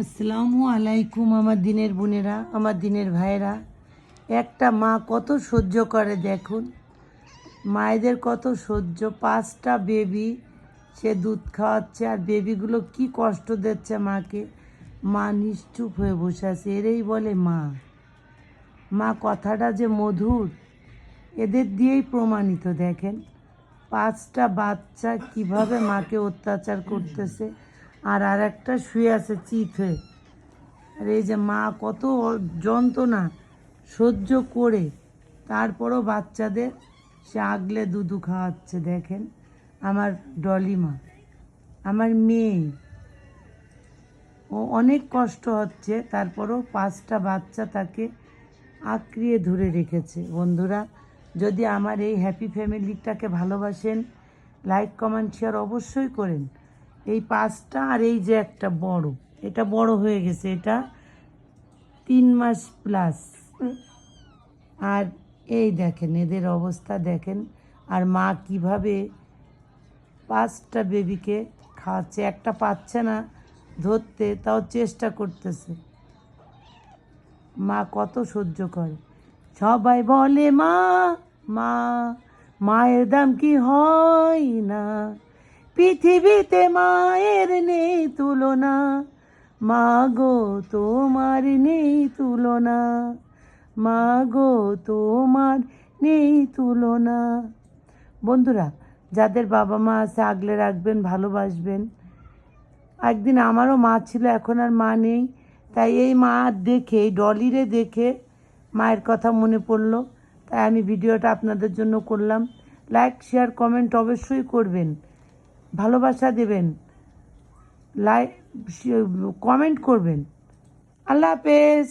আসসালামু আলাইকুম আমার দিনের বোনেরা, আমার দিনের ভাইয়েরা। একটা মা কত সহ্য করে দেখুন, মায়েদের কত সহ্য। 5টা বেবি সে দুধ খাওয়াচ্ছে, আর বেবিগুলো কি কষ্ট দিচ্ছে মাকে। মা নিশ্চুপ হয়ে বসে আছে, এরেই বলে মা। মা কথাটা যে মধুর, এদের দিয়েই প্রমাণিত। দেখেন 5টা বাচ্চা কিভাবে মাকে অত্যাচার করতেছে, আর একটা শুয়ে আছে চিত হয়ে। আর এই যে মা কত যন্ত্রণা সহ্য করে তারপরও বাচ্চাদের সে আগলে দুধু খাওয়াচ্ছে। দেখেন আমার ডলি মা, আমার মেয়ে, ও অনেক কষ্ট হচ্ছে, তারপরও 5টা বাচ্চা তাকে আঁকড়িয়ে ধরে রেখেছে। বন্ধুরা, যদি আমার এই হ্যাপি ফ্যামিলিটাকে ভালোবাসেন, লাইক কমেন্ট শেয়ার অবশ্যই করেন। এই 5টা, আর এই যে একটা বড়, এটা বড় হয়ে গেছে, এটা 3 মাস প্লাস। আর এই দেখেন এদের অবস্থা দেখেন, আর মা কিভাবে 5টা বেবিকে খাওয়াচ্ছে। একটা পাচ্ছে না ধরতে, তাও চেষ্টা করতেছে। মা কত সহ্য করে। সবাই বলে মা, মা, মায়ের দাম কি হয় না, পৃথিবীতে মায়ের নেই তুলনা, মা গো তোমার নেই তুলনা, মা গো তোমার নেই তুলনা। বন্ধুরা, যাদের বাবা মা আছে আগলে রাখবেন, ভালোবাসবেন। একদিন আমারও মা ছিল, এখন আর মা নেই, তাই এই মা দেখে, এই ডলিরে দেখে মায়ের কথা মনে পড়লো, তাই আমি ভিডিওটা আপনাদের জন্য করলাম। লাইক শেয়ার কমেন্ট অবশ্যই করবেন, ভালোবাসা দেবেন, লাইক কমেন্ট করবেন। আল্লাহ হাফেজ।